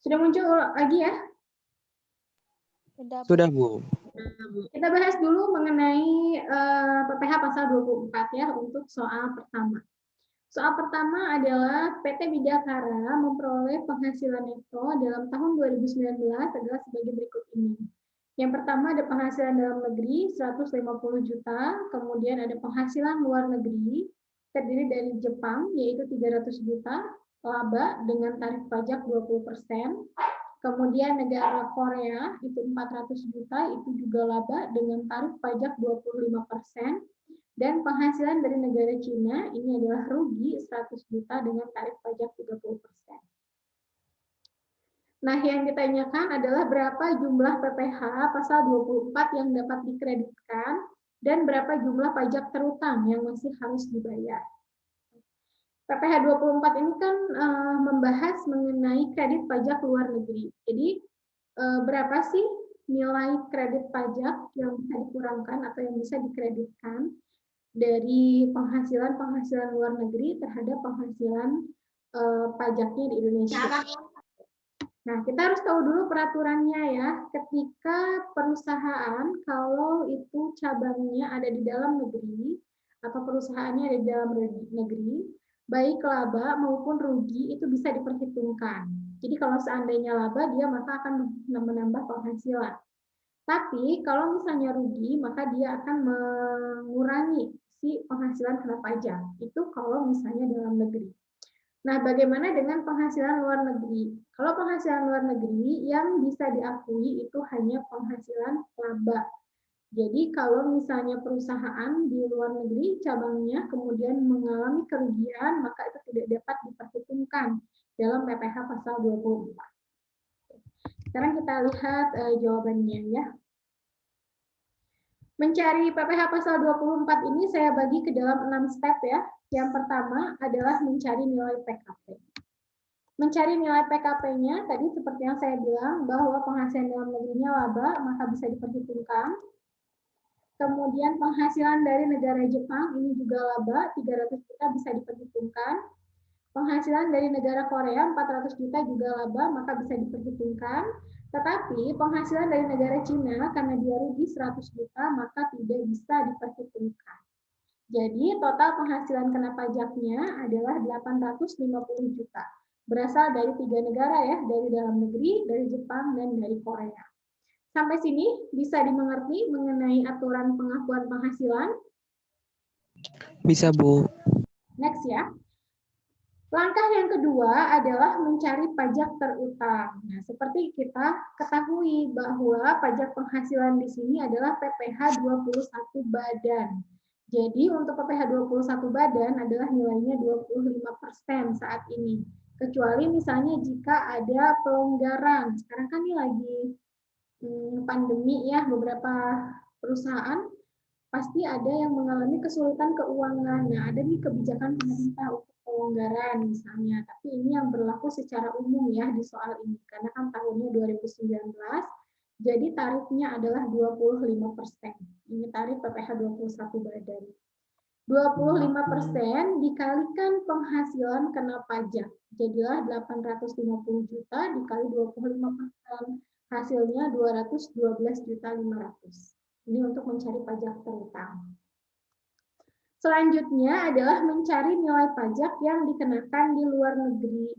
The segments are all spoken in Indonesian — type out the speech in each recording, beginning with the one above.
Sudah muncul lagi ya? Sudah, Bu. Kita bahas dulu mengenai PPh pasal 24 ya untuk soal pertama. Soal pertama adalah PT Bidakara memperoleh penghasilan neto dalam tahun 2019 adalah sebagai berikut ini. Yang pertama ada penghasilan dalam negeri 150 juta, kemudian ada penghasilan luar negeri terdiri dari Jepang yaitu 300 juta, laba dengan tarif pajak 20%. Kemudian negara Korea itu 400 juta, itu juga laba dengan tarif pajak 25%. Dan penghasilan dari negara Cina ini adalah rugi 100 juta dengan tarif pajak 30%. Nah, yang ditanyakan adalah berapa jumlah PPh pasal 24 yang dapat dikreditkan dan berapa jumlah pajak terutang yang masih harus dibayar. PPh 24 ini kan membahas mengenai kredit pajak luar negeri. Jadi berapa sih nilai kredit pajak yang bisa dikurangkan atau yang bisa dikreditkan dari penghasilan luar negeri terhadap penghasilan pajaknya di Indonesia. Nah, kita harus tahu dulu peraturannya ya. Ketika perusahaan kalau itu cabangnya ada di dalam negeri atau perusahaannya ada di dalam negeri, baik laba maupun rugi itu bisa diperhitungkan. Jadi kalau seandainya laba, dia maka akan menambah penghasilan. Tapi kalau misalnya rugi, maka dia akan mengurangi si penghasilan kena pajak. Itu kalau misalnya dalam negeri. Nah, bagaimana dengan penghasilan luar negeri? Kalau penghasilan luar negeri yang bisa diakui itu hanya penghasilan laba. Jadi kalau misalnya perusahaan di luar negeri cabangnya kemudian mengalami kerugian, maka itu tidak dapat diperhitungkan dalam PPh pasal 24. Sekarang kita lihat jawabannya ya. Mencari PPh pasal 24 ini saya bagi ke dalam 6 step ya. Yang pertama adalah mencari nilai PKP. Mencari nilai PKP-nya, tadi seperti yang saya bilang, bahwa penghasilan dalam negerinya laba, maka bisa diperhitungkan. Kemudian penghasilan dari negara Jepang, ini juga laba, 300 juta bisa diperhitungkan. Penghasilan dari negara Korea, 400 juta juga laba, maka bisa diperhitungkan. Tetapi penghasilan dari negara Cina, karena dia rugi 100 juta, maka tidak bisa diperhitungkan. Jadi total penghasilan kena pajaknya adalah 850 juta. Berasal dari 3 negara ya, dari dalam negeri, dari Jepang, dan dari Korea. Sampai sini bisa dimengerti mengenai aturan pengakuan penghasilan? Bisa, Bu. Next ya. Langkah yang kedua adalah mencari pajak terutang. Nah, seperti kita ketahui bahwa pajak penghasilan di sini adalah PPh 21 badan. Jadi untuk PPh 21 badan adalah nilainya 25% saat ini. Kecuali misalnya jika ada pelonggaran. Sekarang kan ini lagi pandemi ya, beberapa perusahaan pasti ada yang mengalami kesulitan keuangan. Nah, ada nih kebijakan pemerintah untuk pelonggaran misalnya, tapi ini yang berlaku secara umum ya di soal ini, karena kan tahunnya 2019, jadi tarifnya adalah 25%. Ini tarif PPh 21 badan. 25% dikalikan penghasilan kena pajak, jadilah 850 juta dikali 25%, hasilnya 212.500.000. Ini untuk mencari pajak terutang. Selanjutnya adalah mencari nilai pajak yang dikenakan di luar negeri.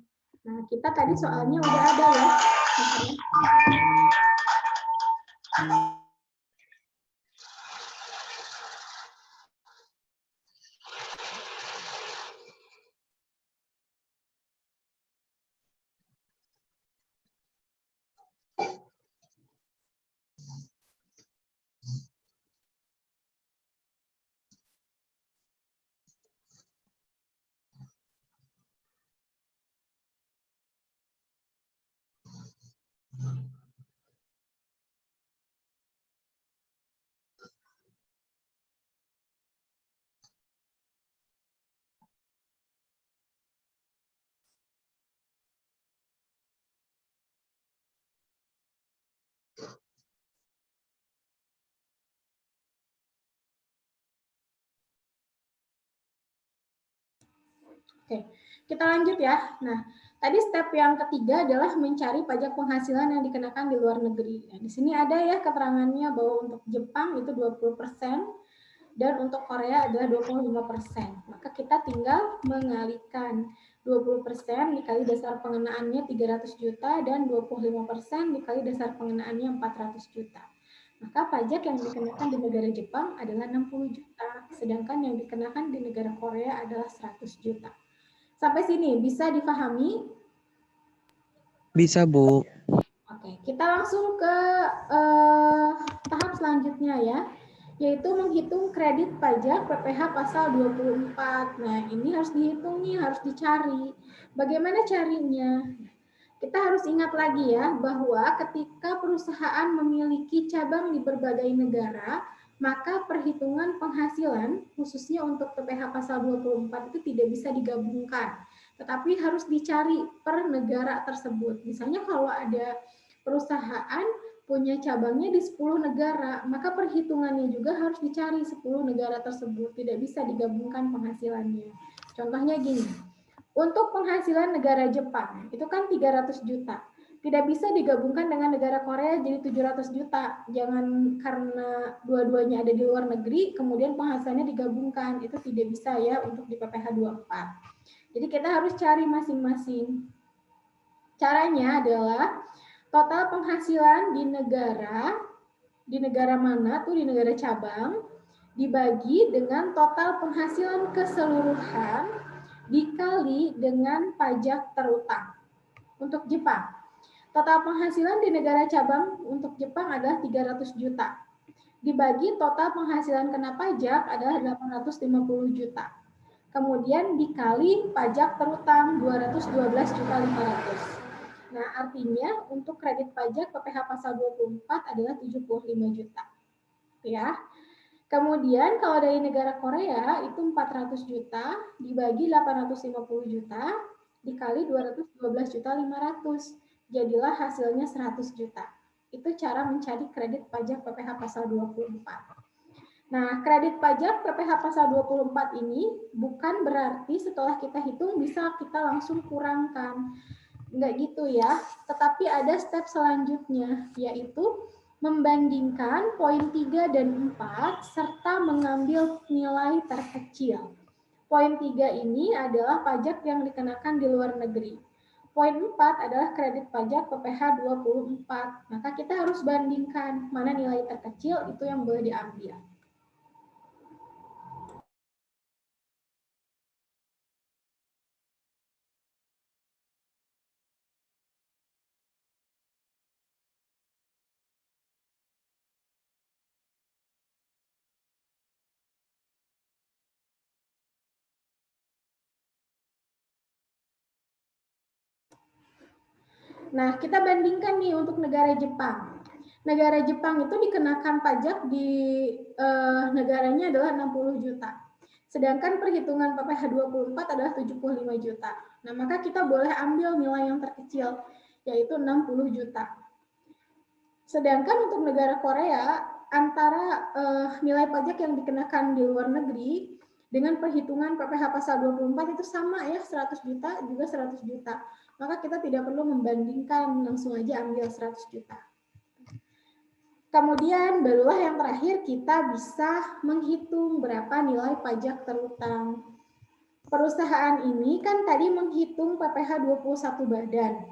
Nah, kita tadi soalnya udah ada ya. Oke, Kita lanjut ya. Nah, tadi step yang ketiga adalah mencari pajak penghasilan yang dikenakan di luar negeri. Nah, di sini ada ya keterangannya bahwa untuk Jepang itu 20% dan untuk Korea adalah 25%. Maka kita tinggal mengalihkan 20% dikali dasar pengenaannya 300 juta dan 25% dikali dasar pengenaannya 400 juta. Maka pajak yang dikenakan di negara Jepang adalah 60 juta, sedangkan yang dikenakan di negara Korea adalah 100 juta. Sampai sini bisa dipahami? Bisa, Bu. Oke, kita langsung ke tahap selanjutnya ya, yaitu menghitung kredit pajak PPh pasal 24. Nah, ini harus dihitung nih, harus dicari. Bagaimana carinya? Kita harus ingat lagi ya, bahwa ketika perusahaan memiliki cabang di berbagai negara, maka perhitungan penghasilan, khususnya untuk PPh pasal 24 itu tidak bisa digabungkan, tetapi harus dicari per negara tersebut. Misalnya kalau ada perusahaan punya cabangnya di 10 negara, maka perhitungannya juga harus dicari 10 negara tersebut, tidak bisa digabungkan penghasilannya. Contohnya gini, untuk penghasilan negara Jepang, itu kan 300 juta. Tidak bisa digabungkan dengan negara Korea jadi 700 juta. Jangan karena dua-duanya ada di luar negeri, kemudian penghasilannya digabungkan. Itu tidak bisa ya untuk di PPh 24. Jadi kita harus cari masing-masing. Caranya adalah total penghasilan di negara mana tuh, di negara cabang, dibagi dengan total penghasilan keseluruhan dikali dengan pajak terutang. Untuk Jepang, total penghasilan di negara cabang untuk Jepang adalah 300 juta. Dibagi total penghasilan kena pajak adalah 850 juta. Kemudian dikali pajak terutang 212 juta 500. Nah, artinya untuk kredit pajak PPh pasal 24 adalah 75 juta. Ya. Kemudian kalau dari negara Korea itu 400 juta dibagi 850 juta dikali 212 juta 500. Jadilah hasilnya 100 juta. Itu cara mencari kredit pajak PPh pasal 24. Nah, kredit pajak PPh pasal 24 ini bukan berarti setelah kita hitung bisa kita langsung kurangkan. Enggak gitu ya, tetapi ada step selanjutnya, yaitu membandingkan poin 3 dan 4 serta mengambil nilai terkecil. Poin 3 ini adalah pajak yang dikenakan di luar negeri. Poin 4 adalah kredit pajak PPh 24. Maka kita harus bandingkan mana nilai terkecil itu yang boleh diambil. Nah, kita bandingkan nih untuk negara Jepang. Negara Jepang itu dikenakan pajak di negaranya adalah 60 juta. Sedangkan perhitungan PPh 24 adalah 75 juta. Nah, maka kita boleh ambil nilai yang terkecil, yaitu 60 juta. Sedangkan untuk negara Korea, antara nilai pajak yang dikenakan di luar negeri dengan perhitungan PPh pasal 24 itu sama ya, 100 juta juga 100 juta. Maka kita tidak perlu membandingkan, langsung aja ambil 100 juta. Kemudian barulah yang terakhir kita bisa menghitung berapa nilai pajak terutang. Perusahaan ini kan tadi menghitung PPh 21 badan.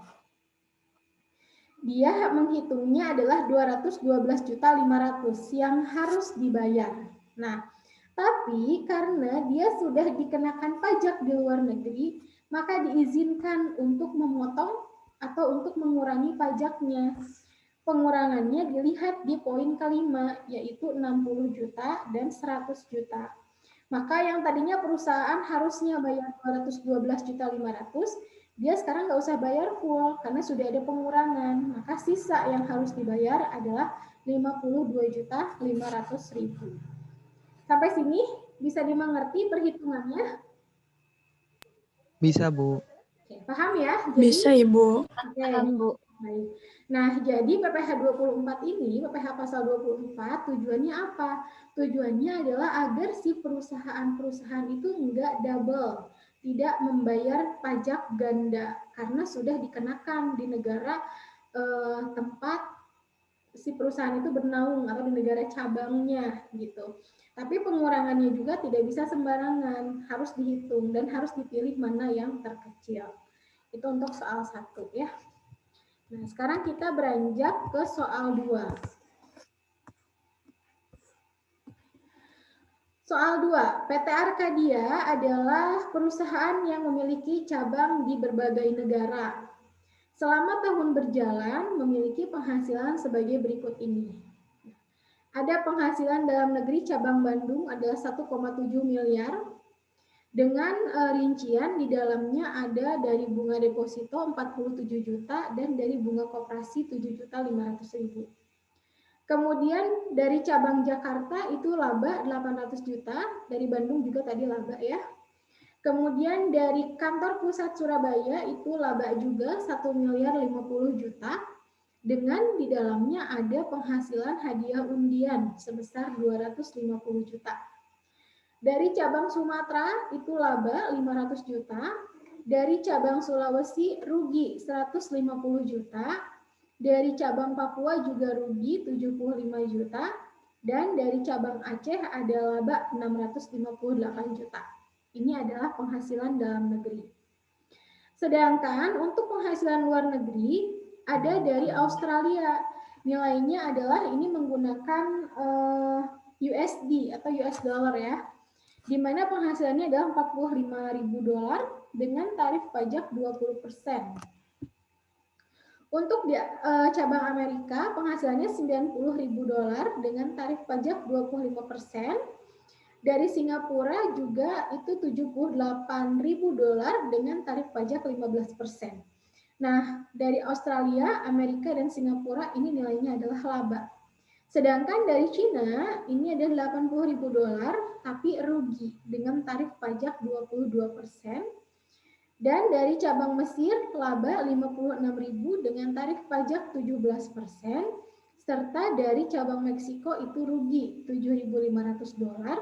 Dia menghitungnya adalah 212 juta 500 yang harus dibayar. Nah, tapi karena dia sudah dikenakan pajak di luar negeri, maka diizinkan untuk memotong atau untuk mengurangi pajaknya. Pengurangannya dilihat di poin kelima, yaitu 60 juta dan 100 juta. Maka yang tadinya perusahaan harusnya bayar 212 juta 500, dia sekarang nggak usah bayar full karena sudah ada pengurangan. Maka sisa yang harus dibayar adalah 52 juta 500 ribu. Sampai sini bisa dimengerti perhitungannya? Bisa, Bu. Oke, paham ya? Jadi, bisa, Ibu. Paham, Bu. Baik. Nah, jadi PPh 24 ini, PPh pasal 24 tujuannya apa? Tujuannya adalah agar si perusahaan-perusahaan itu enggak double. tidak membayar pajak ganda karena sudah dikenakan di negara tempat si perusahaan itu bernaung atau di negara cabangnya gitu. Tapi pengurangannya juga tidak bisa sembarangan, harus dihitung dan harus dipilih mana yang terkecil. Itu untuk soal 1 ya. Nah, sekarang kita beranjak ke soal 2. Soal 2, PT Arcadia adalah perusahaan yang memiliki cabang di berbagai negara. Selama tahun berjalan, memiliki penghasilan sebagai berikut ini. Ada penghasilan dalam negeri cabang Bandung adalah 1,7 miliar, dengan rincian di dalamnya ada dari bunga deposito 47 juta dan dari bunga koperasi 7.500.000. Kemudian dari cabang Jakarta itu laba 800 juta, dari Bandung juga tadi laba ya. Kemudian dari kantor pusat Surabaya itu laba juga 1 miliar 50 juta, dengan di dalamnya ada penghasilan hadiah undian sebesar 250 juta. Dari cabang Sumatera itu laba 500 juta, dari cabang Sulawesi rugi 150 juta, dari cabang Papua juga rugi 75 juta, dan dari cabang Aceh ada laba 658 juta. Ini adalah penghasilan dalam negeri. Sedangkan untuk penghasilan luar negeri ada dari Australia. Nilainya adalah ini menggunakan USD atau US dollar ya. Di mana penghasilannya adalah 45.000 dolar dengan tarif pajak 20%. Untuk di cabang Amerika penghasilannya 90.000 dolar dengan tarif pajak 25%. Dari Singapura juga itu 78.000 dolar dengan tarif pajak 15%. Nah, dari Australia, Amerika, dan Singapura ini nilainya adalah laba. Sedangkan dari Cina ini ada 80.000 dolar tapi rugi dengan tarif pajak 22%. Dan dari cabang Mesir laba 56.000 dengan tarif pajak 17%. Serta dari cabang Meksiko itu rugi 7.500 dolar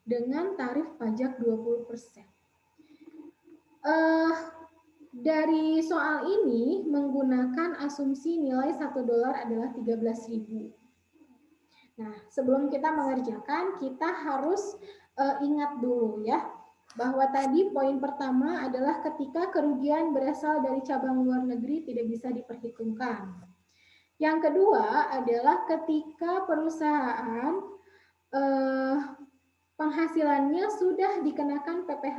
dengan tarif pajak 20%. Dari soal ini menggunakan asumsi nilai 1 dolar adalah 13.000. Nah, sebelum kita mengerjakan, kita harus ingat dulu ya, bahwa tadi poin pertama adalah ketika kerugian berasal dari cabang luar negeri tidak bisa diperhitungkan. Yang kedua adalah ketika perusahaan penghasilannya sudah dikenakan PPh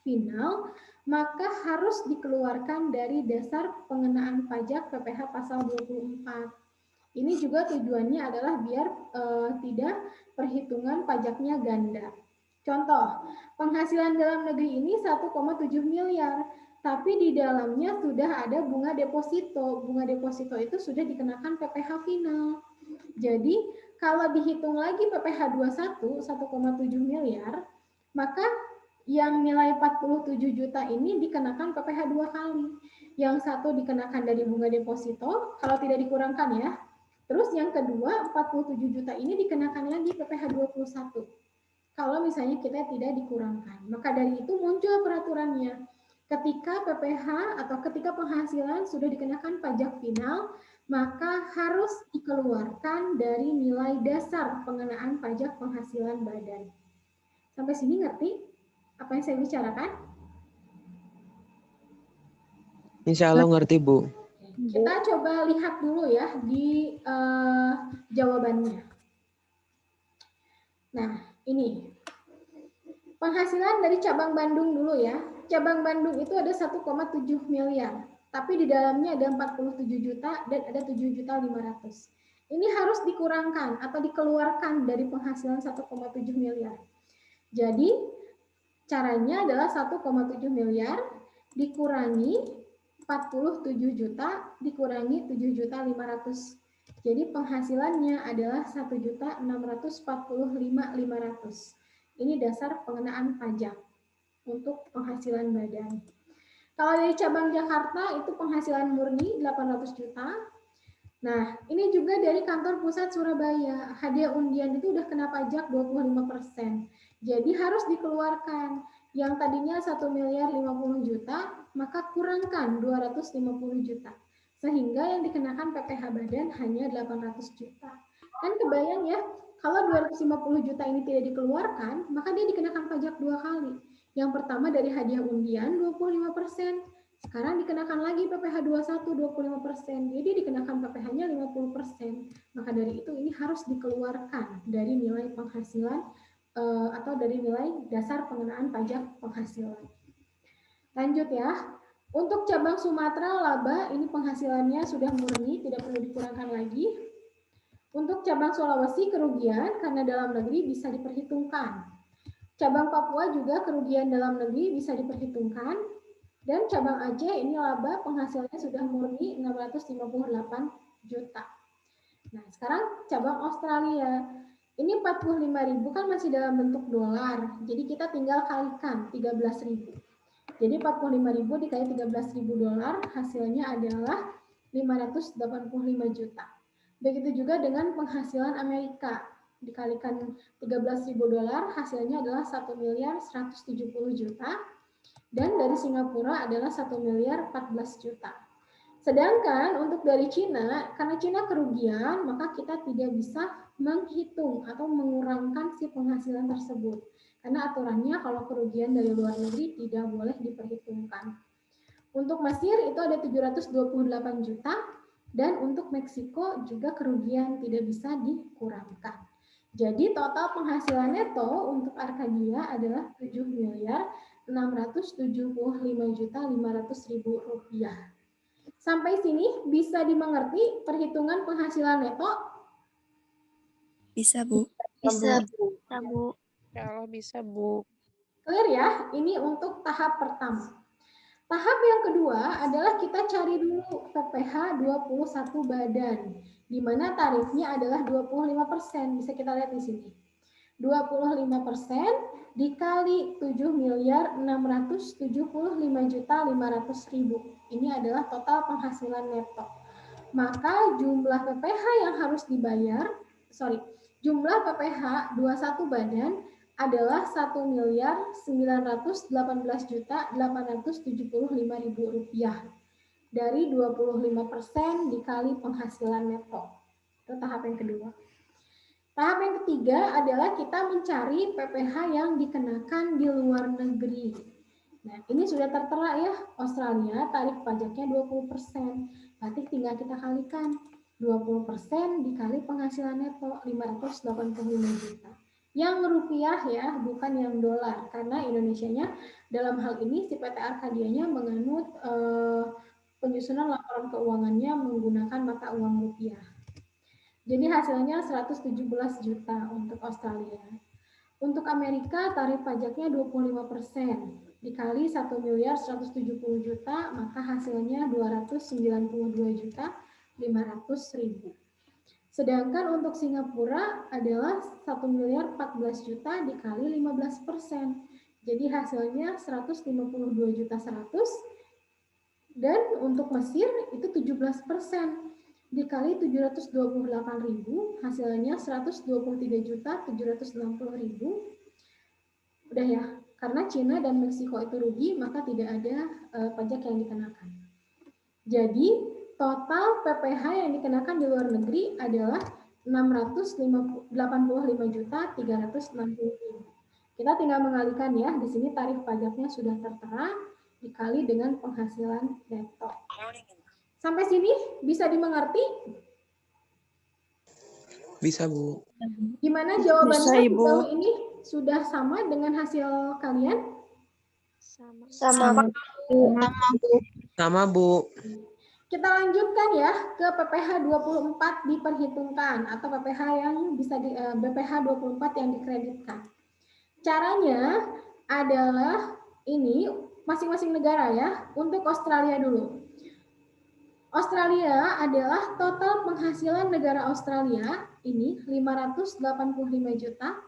final, maka harus dikeluarkan dari dasar pengenaan pajak PPh pasal 24. Ini juga tujuannya adalah biar tidak perhitungan pajaknya ganda. Contoh, penghasilan dalam negeri ini 1,7 miliar, tapi di dalamnya sudah ada bunga deposito. Bunga deposito itu sudah dikenakan PPh final. Jadi, kalau dihitung lagi PPh 21, 1,7 miliar, maka yang nilai 47 juta ini dikenakan PPh 2 kali. Yang satu dikenakan dari bunga deposito, kalau tidak dikurangkan ya. Terus yang kedua, 47 juta ini dikenakan lagi PPh 21. Kalau misalnya kita tidak dikurangkan. Maka dari itu muncul peraturannya. Ketika PPh atau ketika penghasilan sudah dikenakan pajak final, maka harus dikeluarkan dari nilai dasar pengenaan pajak penghasilan badan. Sampai sini ngerti apa yang saya bicarakan? Insya Allah ngerti, Bu. Kita coba lihat dulu ya di jawabannya. Nah, ini. Penghasilan dari cabang Bandung dulu ya. Cabang Bandung itu ada 1,7 miliar. Tapi di dalamnya ada 47 juta dan ada 7.500.000. Ini harus dikurangkan atau dikeluarkan dari penghasilan 1,7 miliar. Jadi caranya adalah 1,7 miliar dikurangi 47 juta dikurangi 7.500.000. Jadi penghasilannya adalah 1.645.500. Ini dasar pengenaan pajak untuk penghasilan badan. Kalau dari cabang Jakarta itu penghasilan murni 800 juta. Nah, ini juga dari kantor pusat Surabaya. Hadiah undian itu udah kena pajak 25%. Jadi harus dikeluarkan. Yang tadinya 1.050 juta, maka kurangkan 250 juta. Sehingga yang dikenakan PPh badan hanya 800 juta. Kan kebayang ya, kalau 250 juta ini tidak dikeluarkan, maka dia dikenakan pajak 2 kali. Yang pertama dari hadiah undian 25%. Sekarang dikenakan lagi PPh 21 25%. Jadi dikenakan PPh-nya 50%. Maka dari itu ini harus dikeluarkan dari nilai penghasilan atau dari nilai dasar pengenaan pajak penghasilan. Lanjut ya. Untuk cabang Sumatera laba ini penghasilannya sudah murni, tidak perlu dikurangkan lagi. Untuk cabang Sulawesi kerugian karena dalam negeri bisa diperhitungkan. Cabang Papua juga kerugian dalam negeri bisa diperhitungkan. Dan cabang Aceh ini laba penghasilannya sudah murni 658 juta. Nah, sekarang cabang Australia. Ini 45.000 kan masih dalam bentuk dolar. Jadi kita tinggal kalikan 13.000. Jadi 45.000 dikali 13.000 dolar hasilnya adalah 585 juta. Begitu juga dengan penghasilan Amerika. Dikalikan 13.000 dolar hasilnya adalah 1.170 juta. Dan dari Singapura adalah 1.014 juta. Sedangkan untuk dari Cina, karena Cina kerugian, maka kita tidak bisa menghitung atau mengurangkan si penghasilan tersebut. Karena aturannya kalau kerugian dari luar negeri tidak boleh diperhitungkan. Untuk Mesir itu ada 728 juta, dan untuk Meksiko juga kerugian tidak bisa dikurangkan. Jadi total penghasilan neto untuk Arcadia adalah 7.675.500.000 rupiah. Sampai sini bisa dimengerti perhitungan penghasilan neto? Bisa, Bu. Bisa, Bu. Bisa, Bu. Kalau bisa, Bu. Clear ya? Ini untuk tahap pertama. Tahap yang kedua adalah kita cari dulu PPh 21 badan, di mana tarifnya adalah 25%. Bisa kita lihat di sini. 25% dikali 7.675.500.000. Ini adalah total penghasilan neto. Maka jumlah PPh yang harus dibayar, jumlah PPh 21 badan adalah 1.918.875.000 rupiah dari 25% dikali penghasilan neto. Itu tahap yang kedua. Tahap yang ketiga adalah kita mencari PPh yang dikenakan di luar negeri. Nah, ini sudah tertera ya, Australia tarif pajaknya 20%. Berarti tinggal kita kalikan 20% dikali penghasilan neto 585 juta. Yang rupiah ya, bukan yang dolar. Karena Indonesianya dalam hal ini si PT Arcadianya menganut penyusunan laporan keuangannya menggunakan mata uang rupiah. Jadi hasilnya 117 juta untuk Australia. Untuk Amerika tarif pajaknya 25%. Dikali 1.170 juta, maka hasilnya 292.500.000. Sedangkan untuk Singapura adalah 1.014 juta dikali 15%. Jadi hasilnya 152.100.000. Dan untuk Mesir itu 17%. Dikali 728.000, hasilnya 123.760.000. Udah ya, karena Cina dan Meksiko itu rugi, maka tidak ada pajak yang dikenakan. Jadi total PPh yang dikenakan di luar negeri adalah 685.360.000. Kita tinggal mengalihkan ya, di sini tarif pajaknya sudah tertera dikali dengan penghasilan neto. Sampai sini bisa dimengerti? Bisa, Bu. Gimana jawabannya Bisa, Ibu. sejauh ini? Sudah sama dengan hasil kalian? Sama. Sama, Bu. Kita lanjutkan ya ke PPh 24 diperhitungkan atau PPh yang bisa BPh 24 yang dikreditkan. Caranya adalah ini masing-masing negara ya. Untuk Australia dulu. Australia adalah total penghasilan negara Australia ini 585 juta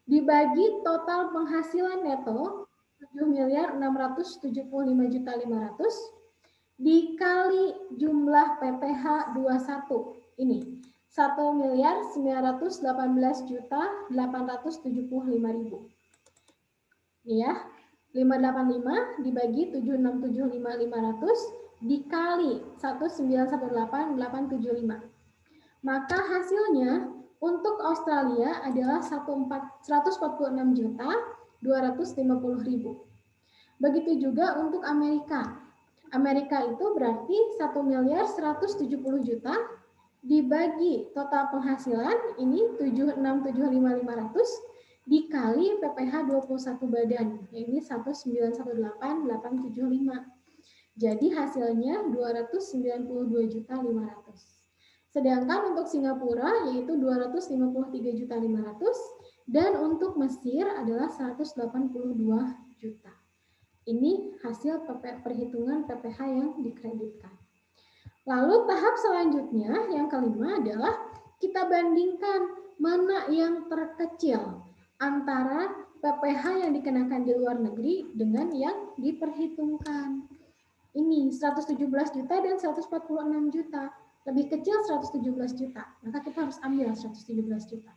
dibagi total penghasilan neto 7.675.500.000 dikali jumlah PPh 21 ini 1.918.875.000. Ini ya. 585 dibagi 7675500 dikali 1918875. Maka hasilnya untuk Australia adalah 146.250.000. Begitu juga untuk Amerika. Amerika itu berarti 1.170.000.000 dibagi total penghasilan ini 7675500 dikali PPh 21 badan, ini 1918875. Jadi hasilnya 292.500.000. Sedangkan untuk Singapura yaitu 253.500.000 dan untuk Mesir adalah 182 juta. Ini hasil perhitungan PPh yang dikreditkan. Lalu tahap selanjutnya yang kelima adalah kita bandingkan mana yang terkecil antara PPh yang dikenakan di luar negeri dengan yang diperhitungkan. Ini 117 juta dan 146 juta. Lebih kecil 117 juta. Maka kita harus ambil 117 juta.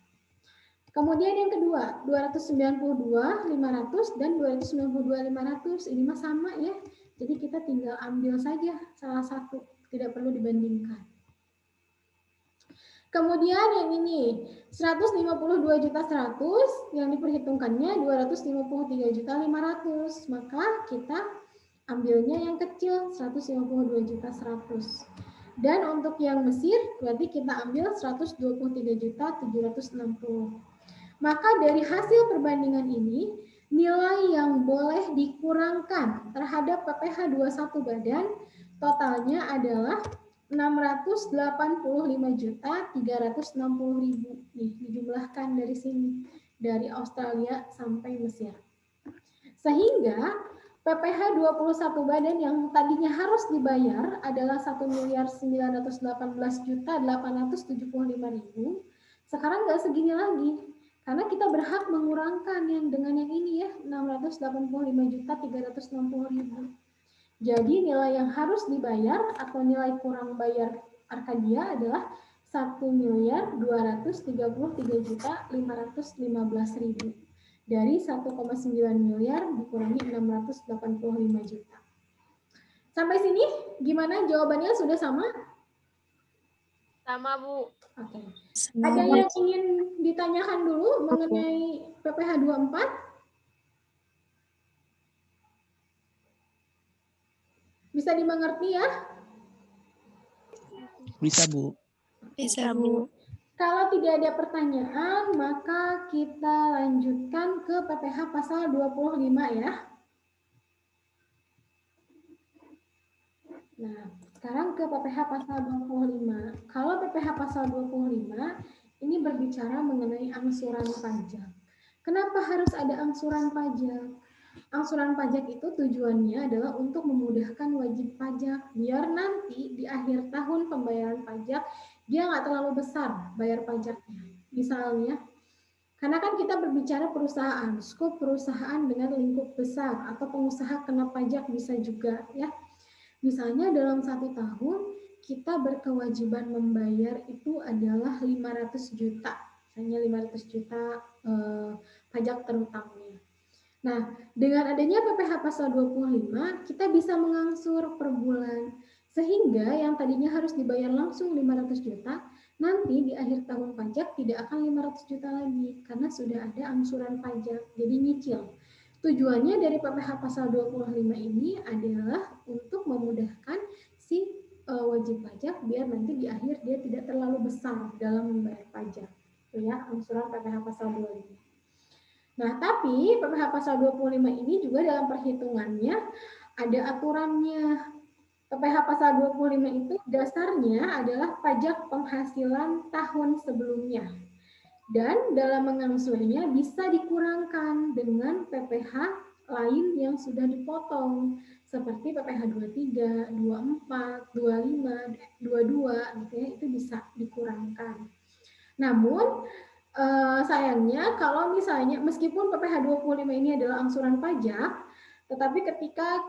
Kemudian yang kedua, 292.500 dan 292.500. Ini mah sama ya. Jadi kita tinggal ambil saja salah satu. Tidak perlu dibandingkan. Kemudian yang ini 152.100 yang diperhitungkannya 253.500. Maka kita ambilnya yang kecil 152.100. Dan untuk yang Mesir berarti kita ambil 123.760. Maka dari hasil perbandingan ini nilai yang boleh dikurangkan terhadap PPh 21 badan totalnya adalah 685.360.000. Nih, dijumlahkan dari sini, dari Australia sampai Mesir. Sehingga PPh 21 badan yang tadinya harus dibayar adalah 1.918.875.000. Sekarang nggak segini lagi. Karena kita berhak mengurangkan yang dengan yang ini ya, 685.360.000. Jadi nilai yang harus dibayar atau nilai kurang bayar Arcadia adalah 1.233.515.000 dari 1,9 miliar dikurangi 685 juta. Sampai sini gimana jawabannya, sudah sama? Sama, Bu. Oke. Ada yang ingin ditanyakan dulu mengenai PPh 24? Bisa dimengerti ya? Bisa, Bu. Bisa, Bu. Kalau tidak ada pertanyaan, maka kita lanjutkan ke PPh pasal 25 ya. Nah, sekarang ke PPh pasal 25. Kalau PPh pasal 25 ini berbicara mengenai angsuran pajak. Kenapa harus ada angsuran pajak? Angsuran pajak itu tujuannya adalah untuk memudahkan wajib pajak, biar nanti di akhir tahun pembayaran pajak dia nggak terlalu besar bayar pajaknya. Misalnya, karena kan kita berbicara perusahaan, skop perusahaan dengan lingkup besar atau pengusaha kena pajak bisa juga ya. Misalnya dalam 1 tahun kita berkewajiban membayar itu adalah 500 juta, misalnya 500 juta pajak terutamanya. Nah, dengan adanya PPh pasal 25, kita bisa mengangsur per bulan. Sehingga yang tadinya harus dibayar langsung 500 juta, nanti di akhir tahun pajak tidak akan 500 juta lagi, karena sudah ada angsuran pajak, jadi nyicil. Tujuannya dari PPh pasal 25 ini adalah untuk memudahkan si wajib pajak, biar nanti di akhir dia tidak terlalu besar dalam membayar pajak. Itu ya, angsuran PPh pasal 25. Nah, tapi PPh pasal 25 ini juga dalam perhitungannya ada aturannya. PPh pasal 25 itu dasarnya adalah pajak penghasilan tahun sebelumnya. Dan dalam mengangsurnya bisa dikurangkan dengan PPh lain yang sudah dipotong. Seperti PPh 23, 24, 25, 22, gitu ya, itu bisa dikurangkan. Namun, sayangnya kalau misalnya meskipun PPh 25 ini adalah angsuran pajak, tetapi ketika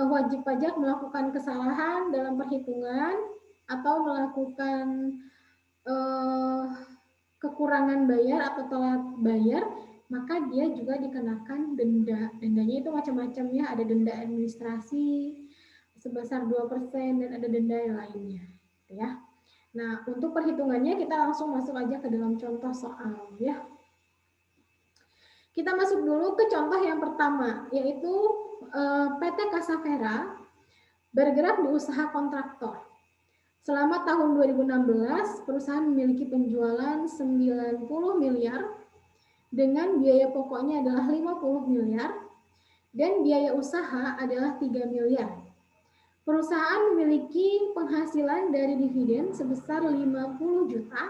wajib pajak melakukan kesalahan dalam perhitungan atau melakukan kekurangan bayar atau telat bayar, maka dia juga dikenakan denda. Dendanya itu macam-macam ya, ada denda administrasi sebesar 2% dan ada denda yang lainnya, gitu ya. Nah, untuk perhitungannya kita langsung masuk aja ke dalam contoh soal ya. Kita masuk dulu ke contoh yang pertama, yaitu PT Kasavera bergerak di usaha kontraktor. Selama tahun 2016, perusahaan memiliki penjualan 90 miliar dengan biaya pokoknya adalah 50 miliar dan biaya usaha adalah 3 miliar. Perusahaan memiliki penghasilan dari dividen sebesar 50 juta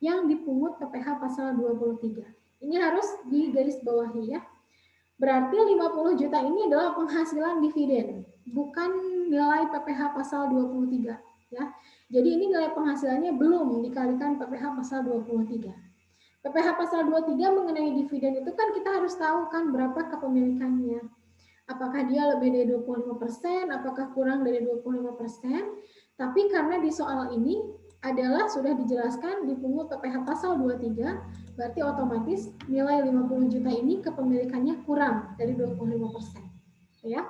yang dipungut PPh pasal 23. Ini harus digarisbawahi ya. Berarti 50 juta ini adalah penghasilan dividen, bukan nilai PPh pasal 23 ya. Jadi ini nilai penghasilannya belum dikalikan PPh pasal 23. PPh pasal 23 mengenai dividen itu kan kita harus tahu kan berapa kepemilikannya. Apakah dia lebih dari 25%, apakah kurang dari 25%. Tapi karena di soal ini adalah sudah dijelaskan dipungut PPh pasal 23, berarti otomatis nilai 50 juta ini kepemilikannya kurang dari 25%. Ya.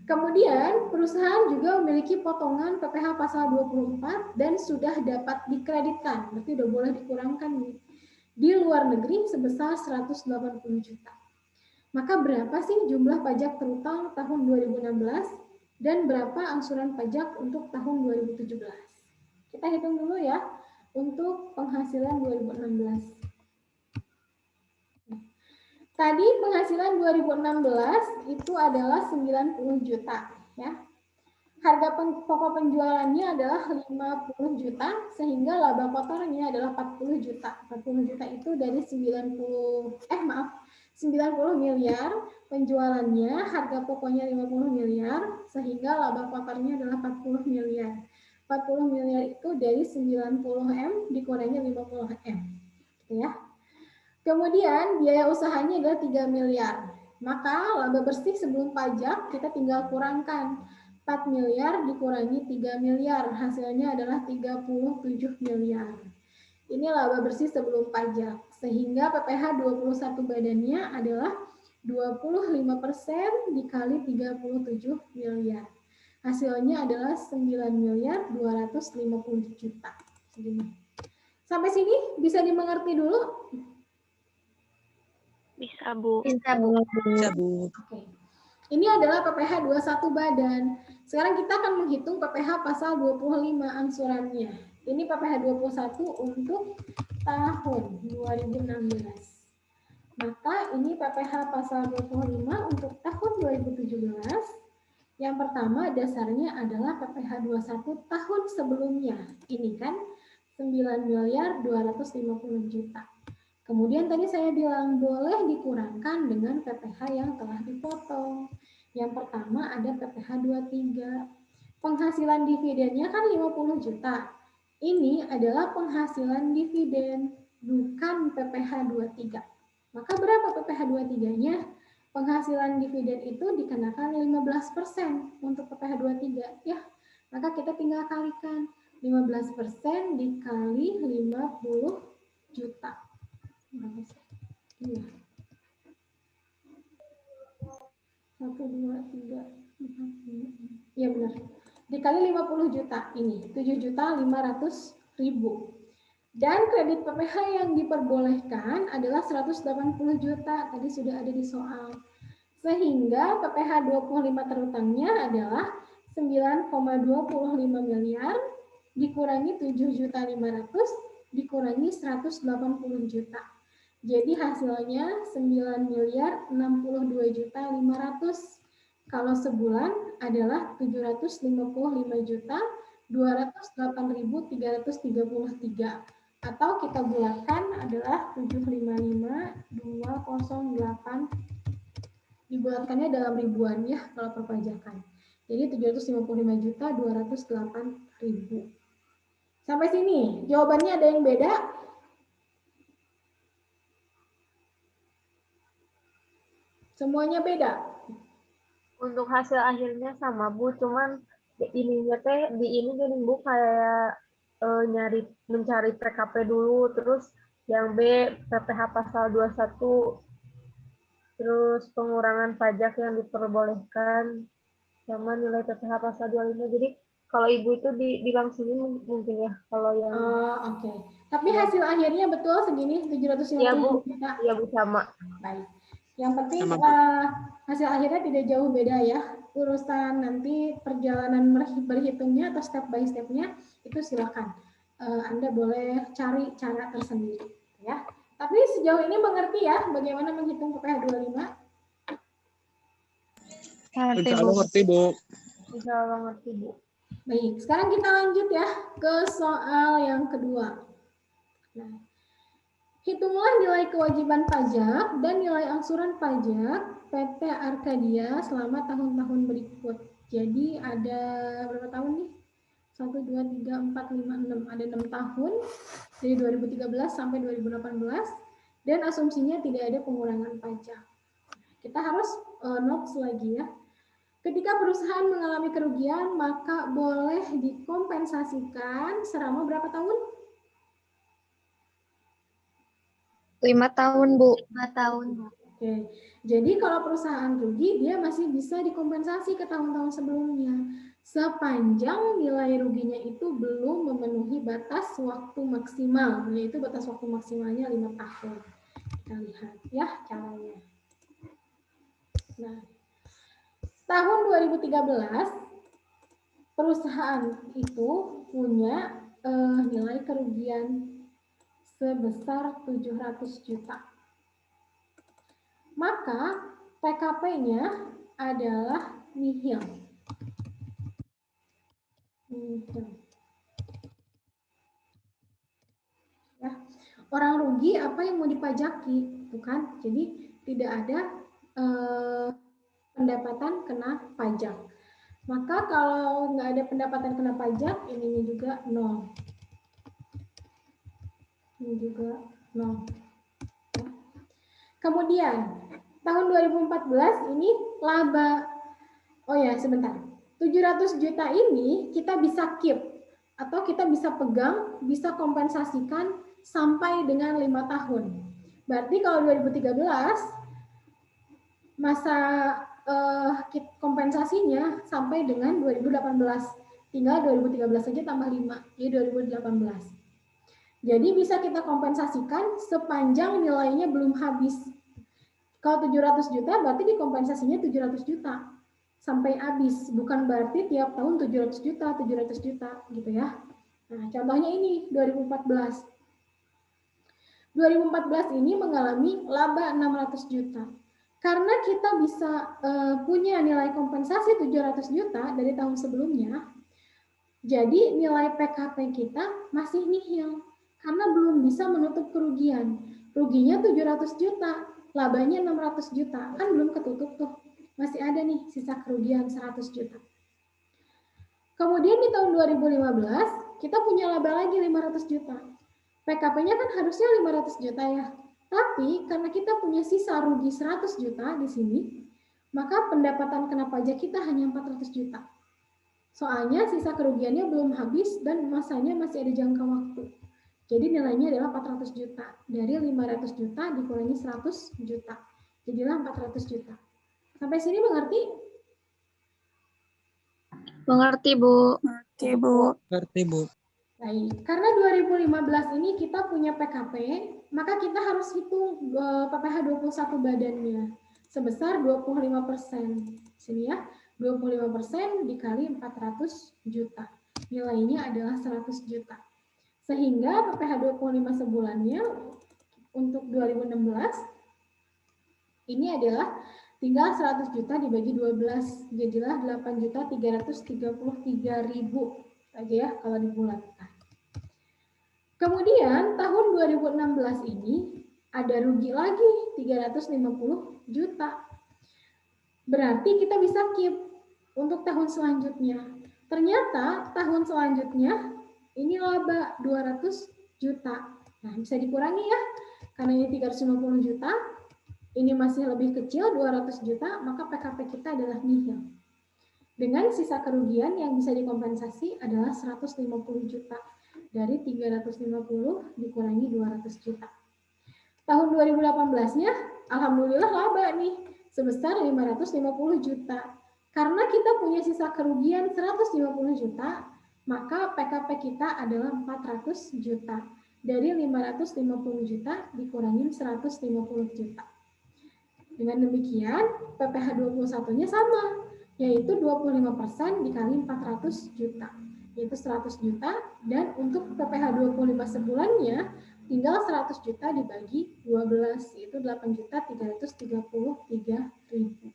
Kemudian perusahaan juga memiliki potongan PPh pasal 24 dan sudah dapat dikreditkan, berarti sudah boleh dikurangkan nih, di luar negeri sebesar 180 juta. Maka berapa sih jumlah pajak terutang tahun 2016 dan berapa angsuran pajak untuk tahun 2017? Kita hitung dulu ya untuk penghasilan 2016. Tadi penghasilan 2016 itu adalah 90 juta ya. Harga pokok penjualannya adalah 50 juta sehingga laba kotornya adalah 40 juta. 40 juta itu dari 90 miliar penjualannya, harga pokoknya 50 miliar sehingga laba kotornya adalah 40 miliar. 40 miliar itu dari 90 M dikurangi 50 M. Ya. Kemudian biaya usahanya adalah 3 miliar. Maka laba bersih sebelum pajak kita tinggal kurangkan 4 miliar dikurangi 3 miliar, hasilnya adalah 37 miliar. Ini laba bersih sebelum pajak, sehingga PPh 21 badannya adalah 25% dikali 37 miliar. Hasilnya adalah 9 miliar 250 juta. Segini. Sampai sini bisa dimengerti dulu? Bisa, Bu. Bisa, Bu. Oke. Ini adalah PPh 21 badan. Sekarang kita akan menghitung PPh pasal 25 angsurannya. Ini PPh 21 untuk tahun 2016. Maka ini PPh pasal 25 untuk tahun 2017. Yang pertama dasarnya adalah PPh 21 tahun sebelumnya. Ini kan 9 miliar 250 juta. Kemudian tadi saya bilang boleh dikurangkan dengan PPh yang telah dipotong. Yang pertama ada PPh 23. Penghasilan dividennya kan 50 juta. Ini adalah penghasilan dividen, bukan PPh 23. Maka berapa PPh 23-nya? Penghasilan dividen itu dikenakan 15% untuk PPh 23. Ya, maka kita tinggal kalikan 15% dikali 50 juta. Iya. 1, 2, 3, 4, 5. Iya benar. Dikali 50 juta ini, 7.500.000. Dan kredit PPh yang diperbolehkan adalah 180 juta. Tadi sudah ada di soal. Sehingga PPh 25 terutangnya adalah 9,25 miliar dikurangi 7.500.000 dikurangi 180 juta. Jadi hasilnya 9.062.500.000. Kalau sebulan adalah 755.208.333. Atau kita bulatkan adalah 755.208. Dibulatkannya dalam ribuan ya kalau perpajakan. Jadi 755.208.000. Sampai sini jawabannya ada yang beda? Semuanya beda. Untuk hasil akhirnya sama, Bu, cuman ininya teh di ini jadi Bu kayak mencari PKP dulu, terus yang B PPh pasal 21 terus pengurangan pajak yang diperbolehkan, sama nilai PPh pasal 25. Jadi kalau ibu itu dilangsungin mungkin ya, kalau yang Oke. Tapi ya, hasil akhirnya betul segini ya 750 Bu, juta. ya Bu sama. Baik. Yang penting Sama, Bu. hasil akhirnya tidak jauh beda ya. Urusan nanti perjalanan berhitungnya atau step by step-nya itu silakan. Anda boleh cari cara tersendiri ya. Tapi sejauh ini mengerti ya bagaimana menghitung PPh 25? Insya Allah ngerti, Bu. Insya Allah ngerti Bu. Baik, sekarang kita lanjut ya ke soal yang kedua. Nah, hitunglah nilai kewajiban pajak dan nilai angsuran pajak PT Arcadia selama tahun-tahun berikut. Jadi ada berapa tahun nih? 1, 2, 3, 4, 5, 6. Ada 6 tahun dari 2013 sampai 2018 dan asumsinya tidak ada pengurangan pajak. Kita harus notes lagi ya. Ketika perusahaan mengalami kerugian, maka boleh dikompensasikan selama berapa tahun? 5 tahun, Bu. 5 tahun. Oke, jadi kalau perusahaan rugi, dia masih bisa dikompensasi ke tahun-tahun sebelumnya. Sepanjang nilai ruginya itu belum memenuhi batas waktu maksimal, yaitu batas waktu maksimalnya 5 tahun. Kita lihat ya caranya. Nah, tahun 2013, perusahaan itu punya nilai kerugian sebesar 700 juta. Maka PKP-nya adalah nihil. Ya. Orang rugi apa yang mau dipajaki, bukan? Jadi tidak ada pendapatan kena pajak. Maka kalau nggak ada pendapatan kena pajak, ininya juga nol. Ini juga nol. Kemudian tahun 2014 ini laba. Oh ya, sebentar. 700 juta ini kita bisa keep atau kita bisa pegang, bisa kompensasikan sampai dengan 5 tahun. Berarti kalau 2013 masa kompensasinya sampai dengan 2018. Tinggal 2013 saja tambah 5, jadi 2018. Jadi bisa kita kompensasikan sepanjang nilainya belum habis. Kalau 700 juta berarti dikompensasinya 700 juta sampai habis, bukan berarti tiap tahun 700 juta gitu ya. Nah, contohnya ini 2014. 2014 ini mengalami laba 600 juta. Karena kita bisa punya nilai kompensasi 700 juta dari tahun sebelumnya, jadi nilai PKP kita masih nihil karena belum bisa menutup kerugian. Ruginya 700 juta, labanya 600 juta, kan belum ketutup tuh. Masih ada nih sisa kerugian 100 juta. Kemudian di tahun 2015, kita punya laba lagi 500 juta. PKP-nya kan harusnya 500 juta ya. Tapi karena kita punya sisa rugi 100 juta di sini, maka pendapatan kena pajak kita hanya 400 juta. Soalnya sisa kerugiannya belum habis dan masanya masih ada jangka waktu. Jadi nilainya adalah 400 juta. Dari 500 juta dikurangi 100 juta. Jadilah 400 juta. Sampai sini mengerti? Mengerti, Bu. Oke, Bu. Ngerti, Bu. Baik, karena 2015 ini kita punya PKP, maka kita harus hitung PPh 21 badannya sebesar 25%. Sini ya, 25% dikali 400 juta. Nilainya adalah 100 juta. Sehingga PPh 25 sebulannya untuk 2016 ini adalah tinggal 100 juta dibagi 12, jadilah 8.333.000 aja ya kalau dibulatkan. Kemudian tahun 2016 ini ada rugi lagi 350 juta. Berarti kita bisa keep untuk tahun selanjutnya. Ternyata tahun selanjutnya ini laba 200 juta. Nah, bisa dikurangi ya. Karena ini 350 juta, ini masih lebih kecil 200 juta, maka PKP kita adalah nihil. Dengan sisa kerugian yang bisa dikompensasi adalah 150 juta. Dari 350 dikurangi 200 juta. Tahun 2018-nya alhamdulillah laba nih sebesar 550 juta. Karena kita punya sisa kerugian 150 juta, maka PKP kita adalah 400 juta. Dari 550 juta dikurangin 150 juta. Dengan demikian, PPh 21-nya sama, yaitu 25% dikali 400 juta, yaitu 100 juta, dan untuk PPh 25 sebulannya, tinggal 100 juta dibagi 12, yaitu 8.333.000.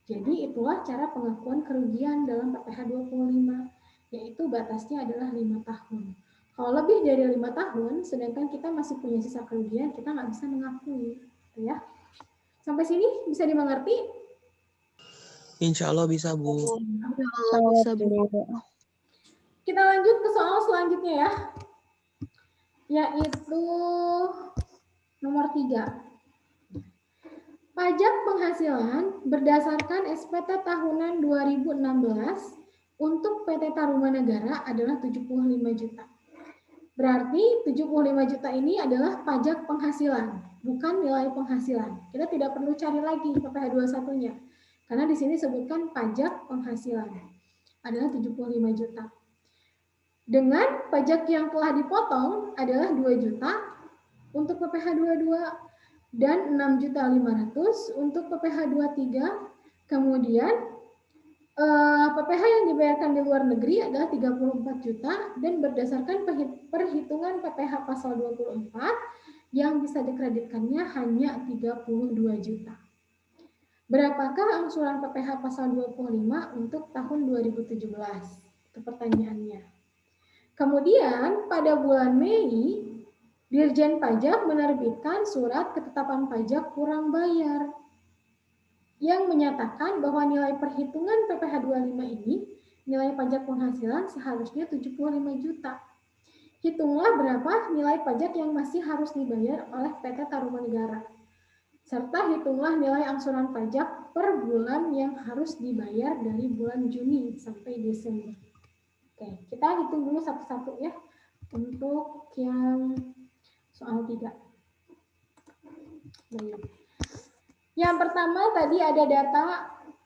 Jadi itulah cara pengakuan kerugian dalam PPh 25, yaitu batasnya adalah 5 tahun. Kalau lebih dari 5 tahun, sedangkan kita masih punya sisa kerugian, kita nggak bisa mengakui. Ya. Sampai sini bisa dimengerti? Insya Allah bisa, Bu. Bisa, Bu. Kita lanjut ke soal selanjutnya ya, yaitu nomor 3. Pajak penghasilan berdasarkan SPT tahunan 2016 untuk PT Taruman Negara adalah 75 juta. Berarti 75 juta ini adalah pajak penghasilan, bukan nilai penghasilan. Kita tidak perlu cari lagi PPh 21-nya. Karena di sini sebutkan pajak penghasilan adalah 75 juta. Dengan pajak yang telah dipotong adalah 2 juta untuk PPh 22 dan 6.500.000 untuk PPh 23. Kemudian PPh yang dibayarkan di luar negeri adalah 34 juta dan berdasarkan perhitungan PPh pasal 24 yang bisa dikreditkannya hanya 32 juta. Berapakah angsuran PPh pasal 25 untuk tahun 2017? Itu pertanyaannya. Kemudian pada bulan Mei, Dirjen Pajak menerbitkan surat ketetapan pajak kurang bayar yang menyatakan bahwa nilai perhitungan PPh 25 ini, nilai pajak penghasilan seharusnya 75 juta. Hitunglah berapa nilai pajak yang masih harus dibayar oleh PT Taruman Negara. Serta hitunglah nilai angsuran pajak per bulan yang harus dibayar dari bulan Juni sampai Desember. Oke, kita hitung dulu satu-satu ya untuk yang soal 3. Yang pertama tadi ada data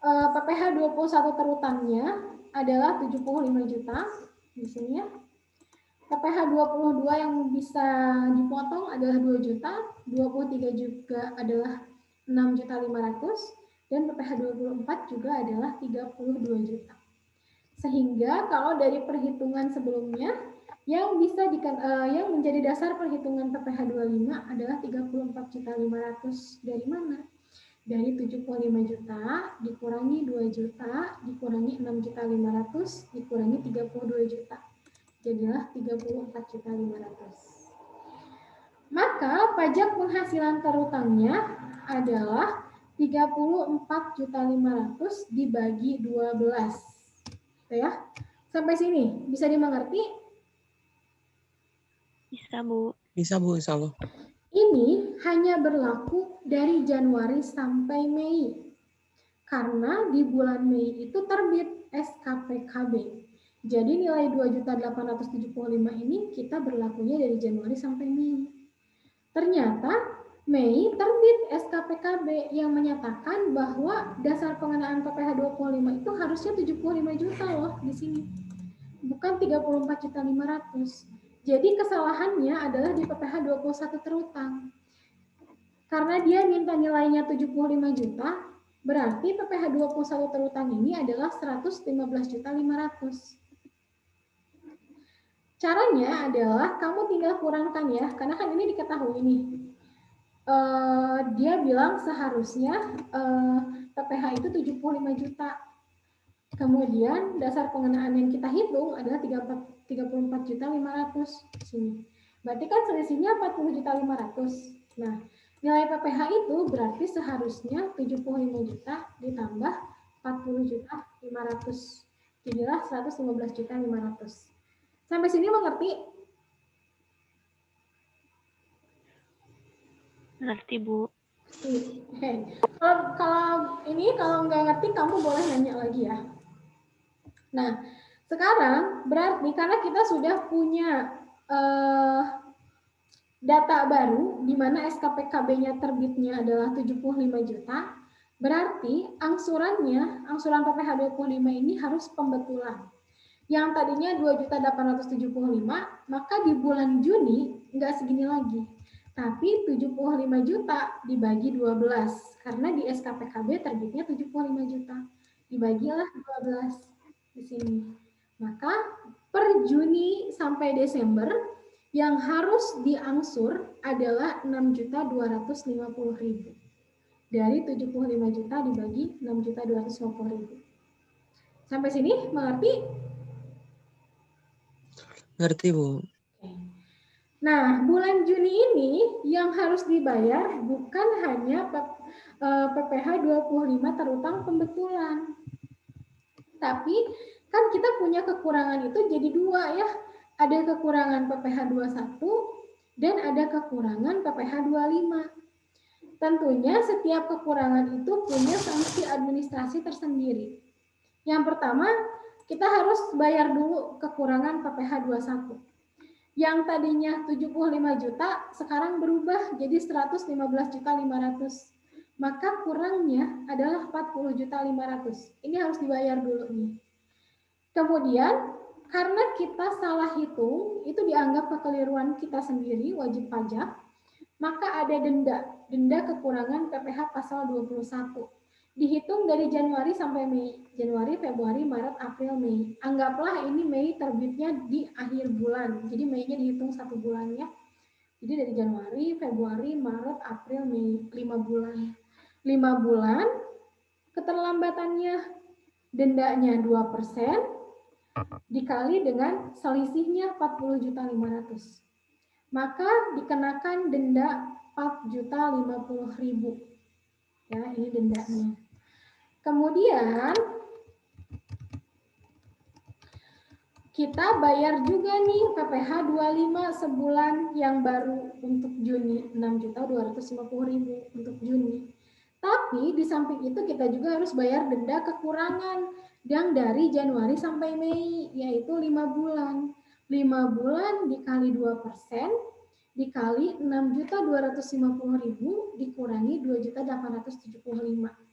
PPh 21 terutangnya adalah 75 juta di sini ya. PPh 22 yang bisa dipotong adalah 2 juta, 23 juga adalah 6.500.000 dan PPh 24 juga adalah 32 juta. Sehingga kalau dari perhitungan sebelumnya yang bisa yang menjadi dasar perhitungan PPh 25 adalah 34.500.000 dari mana? Dari 75 juta dikurangi 2 juta dikurangi 6.500.000 dikurangi 32 juta. Jadilah 34.500.000. Maka pajak penghasilan terutangnya adalah 34.500.000 dibagi 12. Ya. Sampai sini bisa dimengerti? Bisa, Bu. Bisa, Bu, insya Allah. Ini hanya berlaku dari Januari sampai Mei. Karena di bulan Mei itu terbit SKPKB. Jadi nilai 2.875 ini kita berlakunya dari Januari sampai Mei. Ternyata Mei terbit SKPKB yang menyatakan bahwa dasar pengenaan PPh 25 itu harusnya 75 juta loh di sini. Bukan 34.500.000. Jadi kesalahannya adalah di PPh 21 terutang. Karena dia minta nilainya 75 juta, berarti PPh 21 terutang ini adalah 115.500.000. Caranya adalah kamu tinggal kurangkan ya, karena kan ini diketahui nih. Dia bilang seharusnya PPh itu 75 juta. Kemudian dasar pengenaan yang kita hitung adalah 34.500.000 sini. Berarti kan selisihnya 40.500.000. Nah, nilai PPh itu berarti seharusnya 75 juta ditambah 40.500.000. Jadilah 115.500.000. Sampai sini mengerti? Ngerti, Bu. Kalau nggak ngerti kamu boleh nanya lagi ya. Nah, sekarang berarti karena kita sudah punya data baru di mana SKPKB-nya terbitnya adalah 75 juta, berarti angsuran PPh 25 ini harus pembetulan. Yang tadinya 2.875, maka di bulan Juni nggak segini lagi. Tapi 75 juta dibagi 12, karena di SKPKB terbitnya 75 juta. Dibagilah 12 di sini. Maka per Juni sampai Desember yang harus diangsur adalah 6.250.000. Dari 75 juta dibagi 6.250.000. Sampai sini mengerti? Ngerti, Bu. Nah, bulan Juni ini yang harus dibayar bukan hanya PPh 25 terutang pembetulan. Tapi kan kita punya kekurangan itu jadi dua ya. Ada kekurangan PPh 21 dan ada kekurangan PPh 25. Tentunya setiap kekurangan itu punya sanksi administrasi tersendiri. Yang pertama, kita harus bayar dulu kekurangan PPh 21. Yang tadinya 75 juta sekarang berubah jadi 115.500. Maka kurangnya adalah 40.500. Ini harus dibayar dulu nih. Kemudian karena kita salah hitung, itu dianggap kekeliruan kita sendiri, wajib pajak, maka ada denda kekurangan PPh pasal 21. Dihitung dari Januari sampai Mei. Januari, Februari, Maret, April, Mei. Anggaplah ini Mei terbitnya di akhir bulan. Jadi Mei-nya dihitung 1 bulan ya. Jadi dari Januari, Februari, Maret, April, Mei. 5 bulan. 5 bulan, keterlambatannya dendanya 2%, dikali dengan selisihnya 40.500. Maka dikenakan denda 4.050.000. Ya, ini dendanya. Kemudian kita bayar juga nih PPh 25 sebulan yang baru untuk Juni, 6.250.000 untuk Juni. Tapi di samping itu kita juga harus bayar denda kekurangan yang dari Januari sampai Mei, yaitu 5 bulan. 5 bulan dikali 2%, dikali 6.250.000 dikurangi 2.875.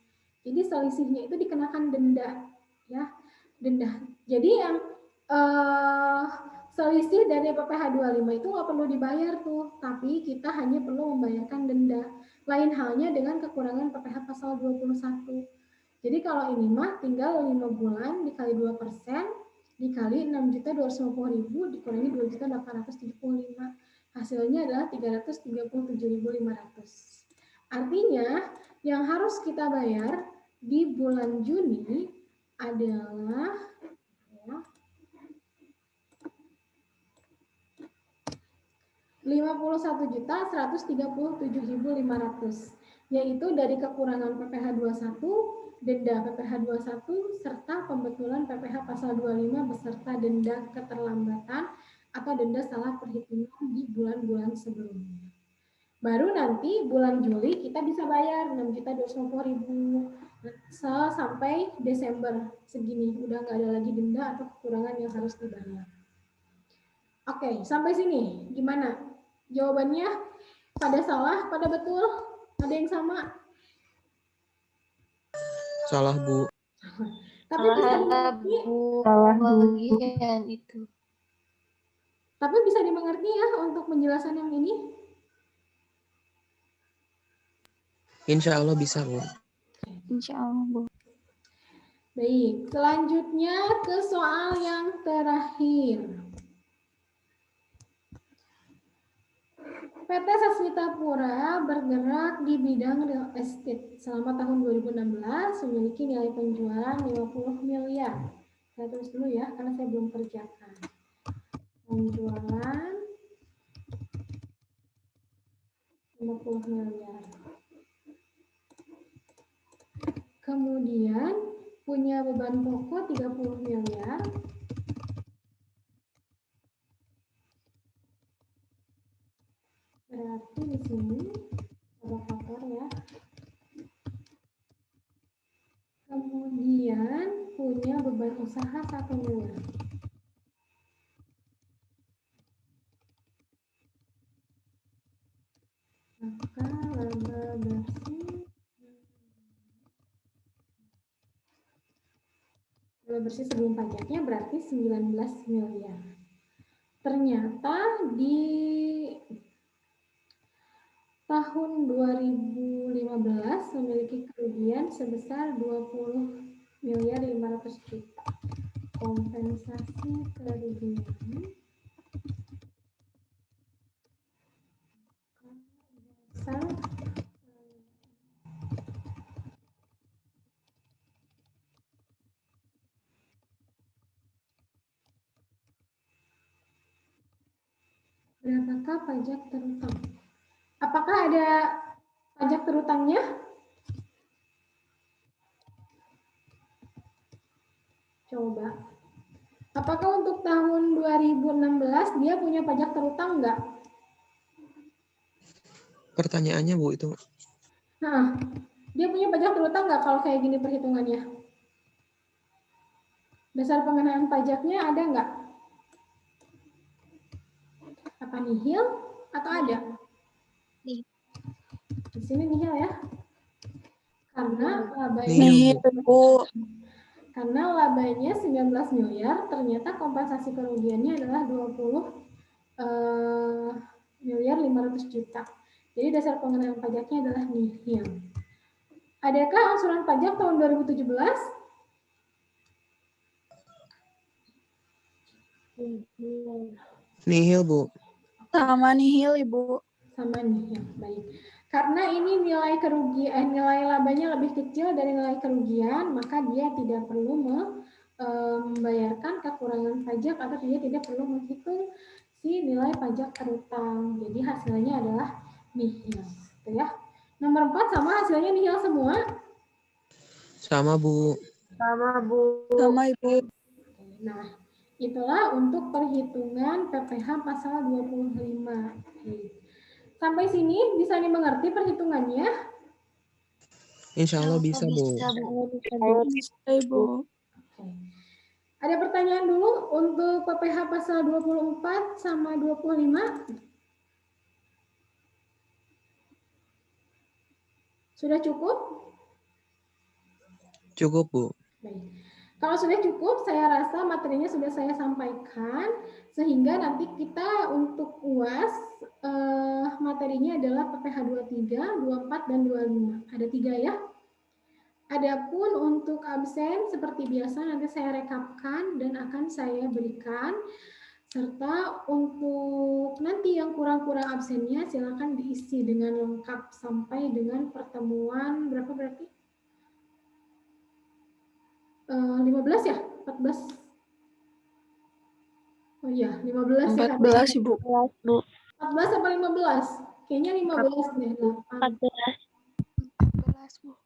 Jadi selisihnya itu dikenakan denda, ya, denda. Jadi yang selisih dari PPh 25 itu nggak perlu dibayar tuh, tapi kita hanya perlu membayarkan denda. Lain halnya dengan kekurangan PPh pasal 21. Jadi kalau ini mah tinggal 5 bulan dikali 2%, dikali 6.250.000 dikurangi 2.875. Hasilnya adalah 337.500. Artinya yang harus kita bayar di bulan Juni adalah ya, 51.137.500, yaitu dari kekurangan PPh 21, denda PPh 21 serta pembetulan PPh pasal 25 beserta denda keterlambatan atau denda salah perhitungan di bulan-bulan sebelumnya. Baru nanti bulan Juli kita bisa bayar 6.250.000 sampai Desember segini, udah nggak ada lagi denda atau kekurangan yang harus dibayar. Oke, sampai sini gimana? Jawabannya pada salah, pada betul? Ada yang sama? Salah, Bu. Tapi bisa dimengerti. Bagian itu. Tapi bisa dimengerti ya untuk penjelasan yang ini? Insya Allah bisa, Bu. Insya Allah, Bu. Baik, selanjutnya ke soal yang terakhir. PT Sasmitapura bergerak di bidang real estate selama tahun 2016 memiliki nilai penjualan 50 miliar. Saya tulis dulu ya, karena saya belum kerjakan. Penjualan 50 miliar. Kemudian punya beban pokok 30 miliar. Berarti di sini ada faktor ya. Kemudian punya beban usaha 1 miliar. bersih sebelum pajaknya berarti 19 miliar. Ternyata di tahun 2015 memiliki kerugian sebesar 20.500.000.000. Kompensasi kerugian dasar berapakah pajak terutang? Apakah ada pajak terutangnya? Coba. Apakah untuk tahun 2016 dia punya pajak terutang enggak? Pertanyaannya Bu itu. Nah, dia punya pajak terutang enggak kalau kayak gini perhitungannya? Dasar pengenaan pajaknya ada enggak? Apa nihil atau ada? Nih. Di sini nihil ya. Karena labanya Nihil, Bu. Karena labanya 19 miliar, ternyata kompensasi kerugiannya adalah 20.500.000.000. Jadi dasar pengenaan pajaknya adalah nihil. Adakah angsuran pajak tahun 2017? Nihil, Bu. Sama nihil, Ibu. Sama nihil, baik. Karena ini nilai kerugian, nilai labanya lebih kecil dari nilai kerugian, maka dia tidak perlu membayarkan kekurangan pajak atau dia tidak perlu menghitung si nilai pajak terutang. Jadi hasilnya adalah nihil, gitu ya. Nomor 4 sama hasilnya nihil semua. Sama, Bu. Sama, Bu. Sama, Ibu. Nah, itulah untuk perhitungan PPh pasal 25. Sampai sini bisa dimengerti perhitungannya? Insya Allah bisa, Bu. Bisa, Ibu. Oke. Ada pertanyaan dulu untuk PPh pasal 24 sama 25? Sudah cukup? Cukup, Bu. Baik. Kalau sudah cukup, saya rasa materinya sudah saya sampaikan, sehingga nanti kita untuk UAS materinya adalah PPh 23, 24, dan 25. Ada 3 ya. Adapun untuk absen seperti biasa nanti saya rekapkan dan akan saya berikan, serta untuk nanti yang kurang-kurang absennya silakan diisi dengan lengkap sampai dengan pertemuan berapa berarti? 15 ya? 14? Oh iya, 15 ya. 14, Ibu. 14 apa 15? Kayaknya 15 deh. 14, Bu.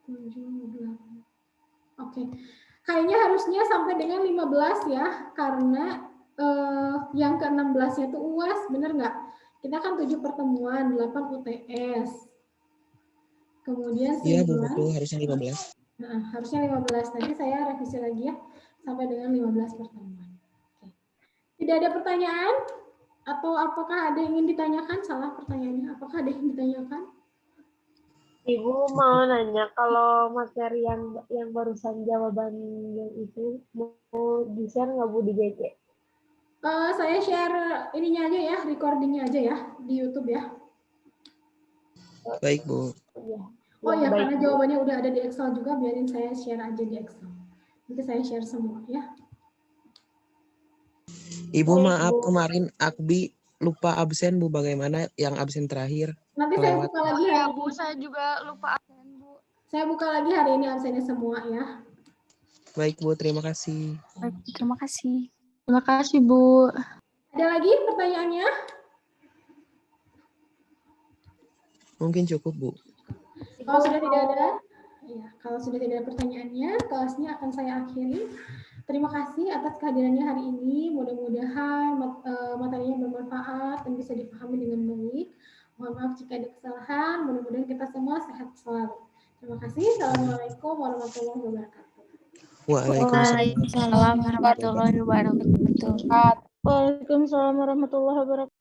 7, 8. Oke. Kayaknya harusnya sampai dengan 15 ya, karena yang ke-16-nya itu UAS, bener nggak? Kita kan 7 pertemuan, 8 UTS. Kemudian 9. Iya, Bu, betul. Harusnya 15. Nah, harusnya 15. Nanti saya revisi lagi ya, sampai dengan 15 pertemuan. Oke. Tidak ada pertanyaan? Atau apakah ada yang ingin ditanyakan? Salah pertanyaannya. Apakah ada yang ditanyakan? Ibu mau nanya, kalau materi yang barusan jawaban yang itu mau di-share nggak Bu di GC? Saya share ininya aja ya, recordingnya aja ya di YouTube ya. Baik, Bu. Iya. Oh ya, Baik, karena Bu. jawabannya udah ada di Excel juga, biarin saya share aja di Excel. Nanti saya share semua ya. Ibu, Baik, maaf Bu. kemarin Akbi lupa absen, Bu. Bagaimana yang absen terakhir? Nanti saya Kelewat. buka lagi hari ini. Bu, saya juga lupa absen, Bu. Saya buka lagi hari ini absennya semua ya. Baik, Bu. Terima kasih. Baik, terima kasih. Terima kasih, Bu. Ada lagi pertanyaannya? Mungkin cukup, Bu. Kalau sudah tidak ada, ya, kalau sudah tidak ada pertanyaannya, kelasnya akan saya akhiri. Terima kasih atas kehadirannya hari ini. Mudah-mudahan materinya bermanfaat dan bisa dipahami dengan baik. Mohon maaf jika ada kesalahan. Mudah-mudahan kita semua sehat selalu. Terima kasih. Assalamualaikum warahmatullahi wabarakatuh. Waalaikumsalam. Waalaikumsalam warahmatullahi wabarakatuh. Waalaikumsalam warahmatullahi wabarakatuh.